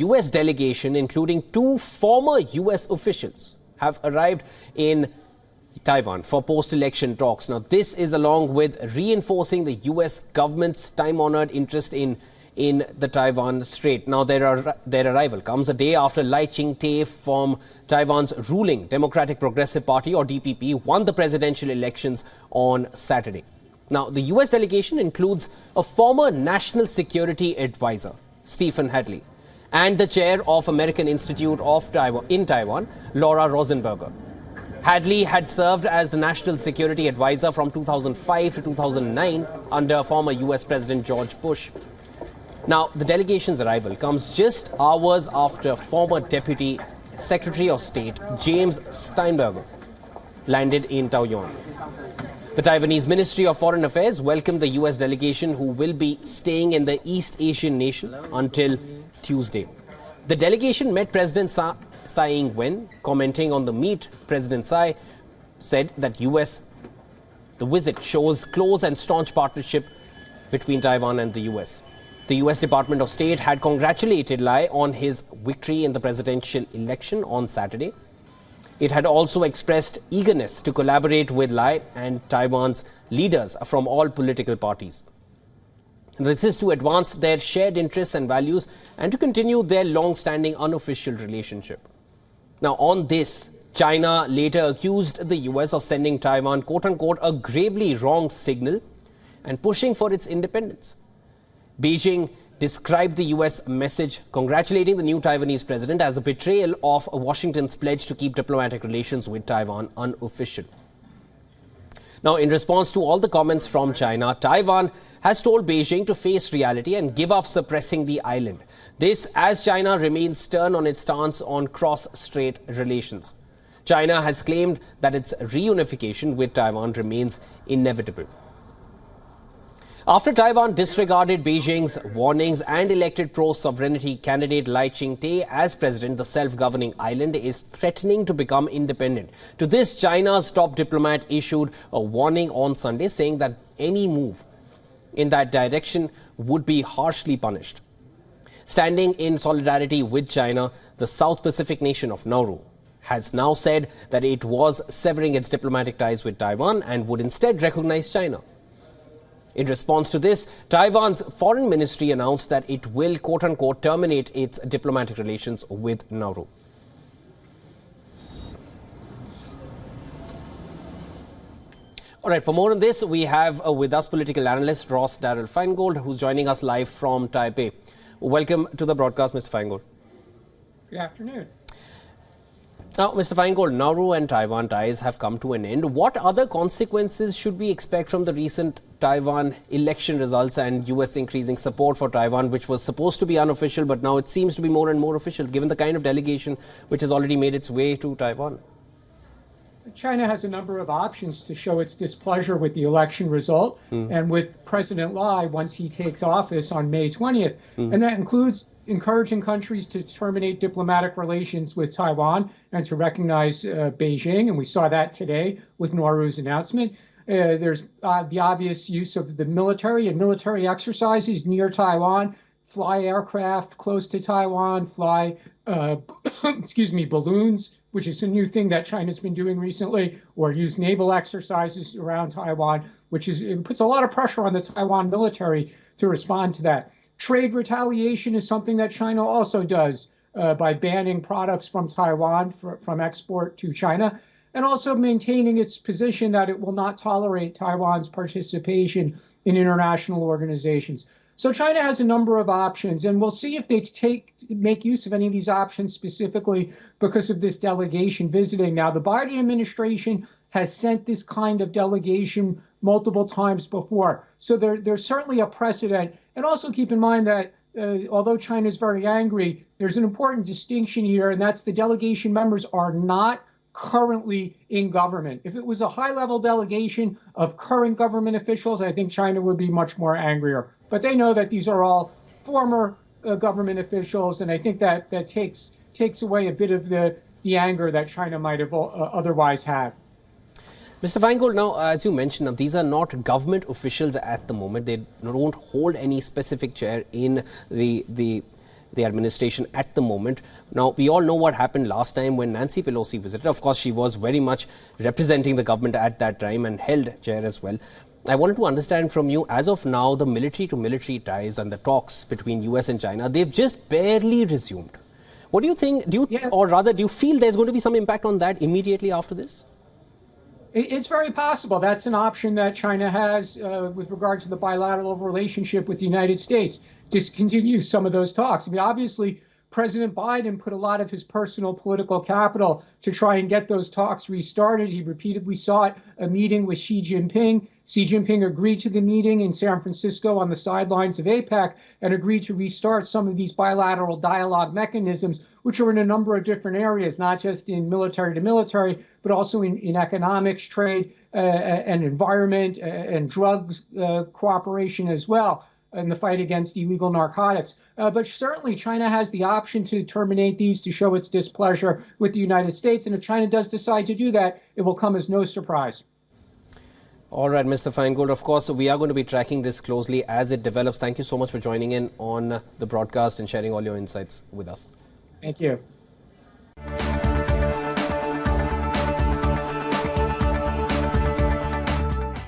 U.S. delegation, including 2 former U.S. officials, have arrived in Taiwan for post-election talks. Now, this is along with reinforcing the U.S. government's time-honored interest in the Taiwan Strait. Now, their arrival comes a day after Lai Ching-te from Taiwan's ruling Democratic Progressive Party, or DPP, won the presidential elections on Saturday. Now, the U.S. delegation includes a former National Security Advisor, Stephen Hadley, and the chair of American Institute of Taiwan in Taiwan, Laura Rosenberger. Hadley had served as the National Security Advisor from 2005 to 2009 under former U.S. President George Bush. Now, the delegation's arrival comes just hours after former Deputy Secretary of State James Steinberger landed in Taoyuan. The Taiwanese Ministry of Foreign Affairs welcomed the U.S. delegation, who will be staying in the East Asian nation until Tuesday. The delegation met President Tsai Ing-wen. Commenting on the meet, President Tsai said that the visit shows close and staunch partnership between Taiwan and the U.S. The U.S. Department of State had congratulated Lai on his victory in the presidential election on Saturday. It had also expressed eagerness to collaborate with Lai and Taiwan's leaders from all political parties. This is to advance their shared interests and values and to continue their long-standing unofficial relationship. Now, on this, China later accused the U.S. of sending Taiwan, quote-unquote, a gravely wrong signal and pushing for its independence. Beijing described the U.S. message congratulating the new Taiwanese president as a betrayal of Washington's pledge to keep diplomatic relations with Taiwan unofficial. Now, in response to all the comments from China, Taiwan has told Beijing to face reality and give up suppressing the island. This as China remains stern on its stance on cross-strait relations. China has claimed that its reunification with Taiwan remains inevitable. After Taiwan disregarded Beijing's warnings and elected pro-sovereignty candidate Lai Ching-te as president, the self-governing island is threatening to become independent. To this, China's top diplomat issued a warning on Sunday, saying that any move in that direction would be harshly punished. Standing in solidarity with China, the South Pacific nation of Nauru has now said that it was severing its diplomatic ties with Taiwan and would instead recognize China. In response to this, Taiwan's foreign ministry announced that it will, quote-unquote, terminate its diplomatic relations with Nauru. All right, for more on this, we have with us political analyst Ross Darrell Feingold, who's joining us live from Taipei. Welcome to the broadcast, Mr. Feingold. Good afternoon. Now, Mr. Feingold, Nauru and Taiwan ties have come to an end. What other consequences should we expect from the recent Taiwan election results and U.S. increasing support for Taiwan, which was supposed to be unofficial, but now it seems to be more and more official, given the kind of delegation which has already made its way to Taiwan? China has a number of options to show its displeasure with the election result and with President Lai once he takes office on May 20th. And that includes encouraging countries to terminate diplomatic relations with Taiwan and to recognize Beijing. And we saw that today with Nauru's announcement. There's the obvious use of the military and military exercises near Taiwan, fly aircraft close to Taiwan, fly, balloons, which is a new thing that China's been doing recently, or use naval exercises around Taiwan, it puts a lot of pressure on the Taiwan military to respond to that. Trade retaliation is something that China also does by banning products from Taiwan from export to China, and also maintaining its position that it will not tolerate Taiwan's participation in international organizations. So China has a number of options, and we'll see if they make use of any of these options specifically because of this delegation visiting. Now, the Biden administration has sent this kind of delegation multiple times before. So there's certainly a precedent. And also keep in mind that although China is very angry, there's an important distinction here, and that's the delegation members are not currently in government. If it was a high-level delegation of current government officials, I think China would be much more angrier. But they know that these are all former government officials, and I think that takes away a bit of the anger that China might have otherwise had. Mr. Feingold, now, as you mentioned, these are not government officials at the moment. They don't hold any specific chair in the the administration at the moment. Now, we all know what happened last time when Nancy Pelosi visited. Of course, she was very much representing the government at that time and held chair as well. I wanted to understand from you, as of now, the military-to-military ties and the talks between US and China, they've just barely resumed. What do you think, or rather, do you feel there's going to be some impact on that immediately after this? It's very possible. That's an option that China has with regard to the bilateral relationship with the United States, to continue some of those talks. I mean, obviously, President Biden put a lot of his personal political capital to try and get those talks restarted. He repeatedly sought a meeting with Xi Jinping. Xi Jinping agreed to the meeting in San Francisco on the sidelines of APEC and agreed to restart some of these bilateral dialogue mechanisms, which are in a number of different areas, not just in military to military, but also in economics, trade, and environment, and drugs cooperation as well, in the fight against illegal narcotics. But certainly China has the option to terminate these, to show its displeasure with the United States. And if China does decide to do that, it will come as no surprise. All right, Mr. Feingold, of course, we are going to be tracking this closely as it develops. Thank you so much for joining in on the broadcast and sharing all your insights with us. Thank you.